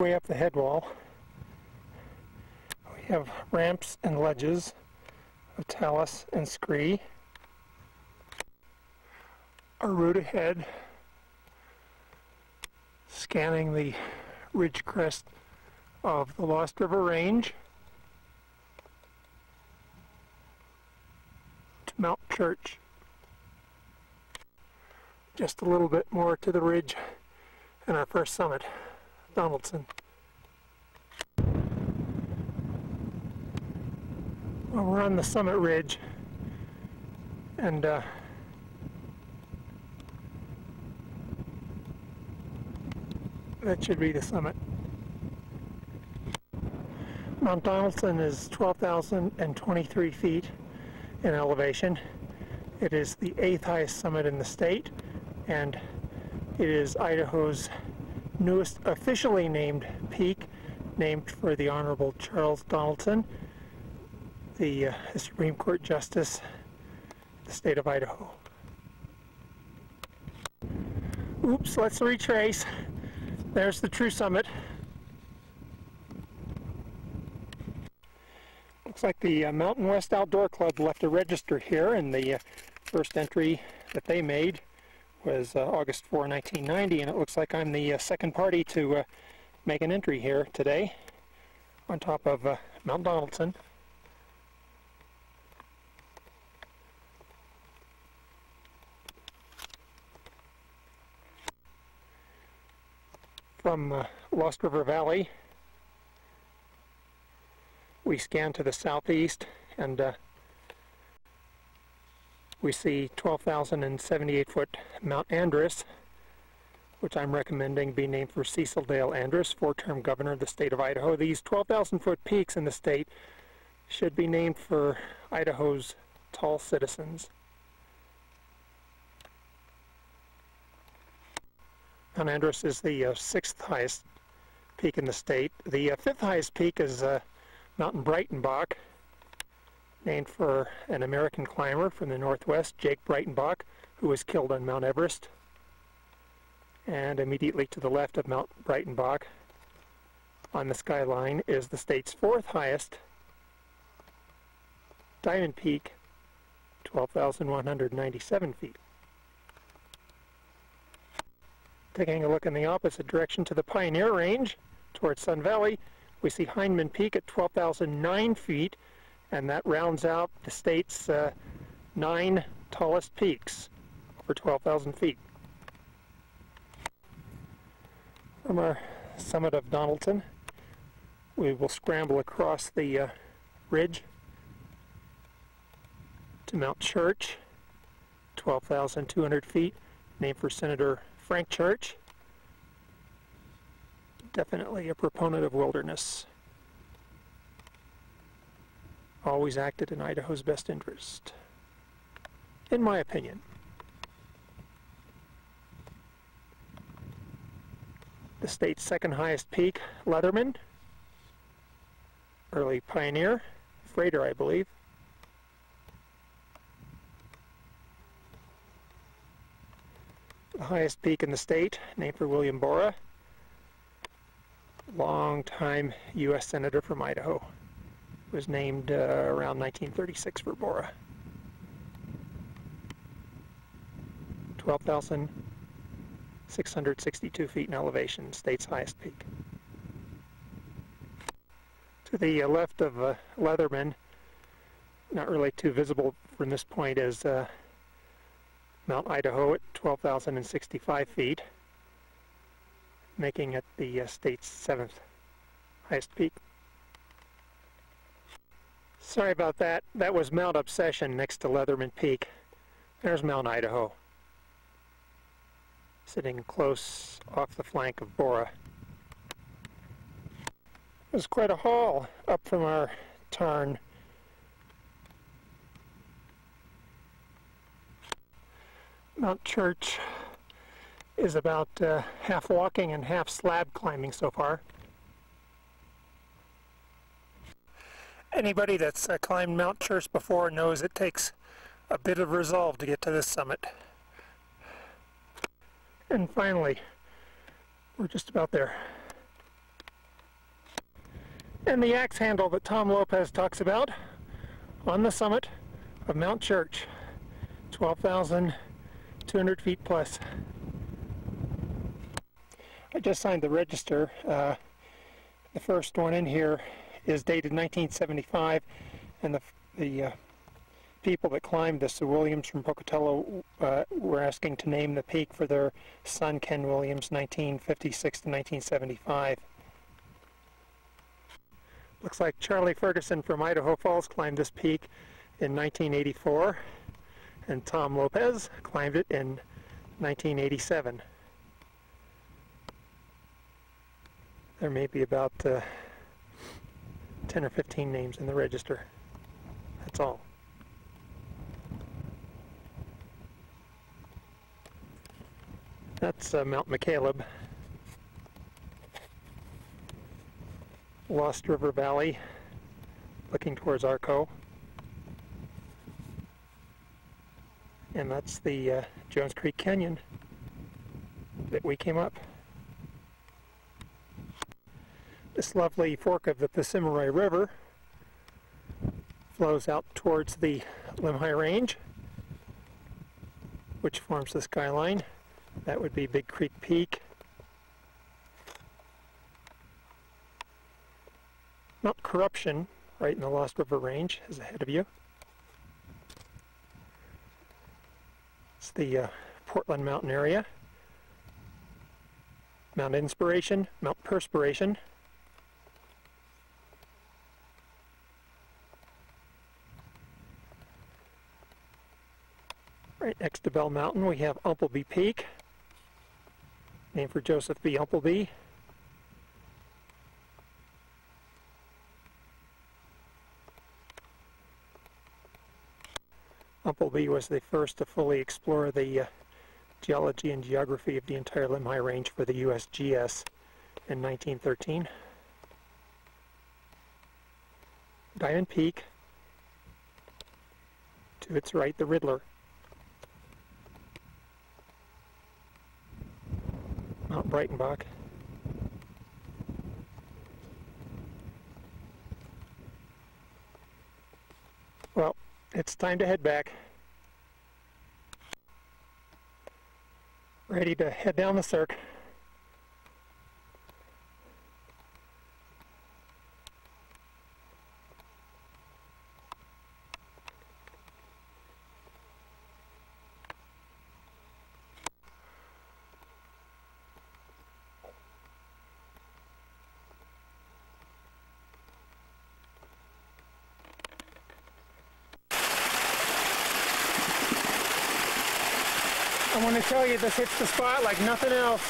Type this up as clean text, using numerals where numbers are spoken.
Way up the head wall, we have ramps and ledges of talus and scree. Our route ahead, scanning the ridge crest of the Lost River Range to Mt Church. Just a little bit more to the ridge and our first summit, Donaldson. Well, we're on the summit ridge, and that should be the summit. Mt Donaldson is 12,023 feet in elevation. It is the 8th highest summit in the state, and it is Idaho's newest officially named peak, named for the Honorable Charles Donaldson, the Supreme Court Justice of the state of Idaho. Oops, let's retrace. There's the true summit. Looks like the Mountain West Outdoor Club left a register here, and the first entry that they made was August 4, 1990, and it looks like I'm the second party to make an entry here today on top of Mt Donaldson. From Lost River Valley, we scan to the southeast, and we see 12,078 foot Mount Andrus, which I'm recommending be named for Cecil Dale Andrus, 4-term governor of the state of Idaho. These 12,000 foot peaks in the state should be named for Idaho's tall citizens. Mount Andrus is the 6th highest peak in the state. The 5th highest peak is Mountain Breitenbach, named for an American climber from the Northwest, Jake Breitenbach, who was killed on Mount Everest. And immediately to the left of Mount Breitenbach on the skyline is the state's 4th highest, Diamond Peak, 12,197 feet. Taking a look in the opposite direction to the Pioneer Range, towards Sun Valley, we see Hindman Peak at 12,009 feet, and that rounds out the state's 9 tallest peaks, over 12,000 feet. From our summit of Donaldson, we will scramble across the ridge to Mt Church, 12,200 feet, named for Senator Frank Church. Definitely a proponent of wilderness. Always acted in Idaho's best interest, in my opinion. The state's 2nd highest peak, Leatherman, early pioneer, freighter, I believe. The highest peak in the state, named for William Borah, long-time U.S. Senator from Idaho. Was named around 1936 for Borah. 12,662 feet in elevation, state's highest peak. To the left of Leatherman, not really too visible from this point, is Mount Idaho at 12,065 feet, making it the state's 7th highest peak. Sorry about that. That was Mount Obsession next to Leatherman Peak. There's Mount Idaho, sitting close off the flank of Borah. It was quite a haul up from our tarn. Mount Church is about half walking and half slab climbing so far. Anybody that's climbed Mount Church before knows it takes a bit of resolve to get to this summit. And finally, we're just about there. And the axe handle that Tom Lopez talks about on the summit of Mount Church, 12,200 feet plus. I just signed the register. The first one in here is dated 1975, and the people that climbed this, the Williams from Pocatello, were asking to name the peak for their son Ken Williams, 1956 to 1975. Looks like Charlie Ferguson from Idaho Falls climbed this peak in 1984, and Tom Lopez climbed it in 1987. There may be about 10 or 15 names in the register. That's all. That's Mount McCaleb, Lost River Valley, looking towards Arco. And that's the Jones Creek Canyon that we came up. This lovely fork of the Pacimari River flows out towards the Limhi Range, which forms the skyline. That would be Big Creek Peak. Mount Corruption, right in the Lost River Range, is ahead of you. It's the Portland Mountain area. Mount Inspiration, Mount Perspiration. Right next to Bell Mountain we have Umpleby Peak, named for Joseph B. Umpleby. Umpleby was the first to fully explore the geology and geography of the entire Limhi Range for the USGS in 1913. Diamond Peak, to its right the Riddler. Mount Breitenbach. Well, it's time to head back. Ready to head down the cirque. I want to tell you, this hits the spot like nothing else.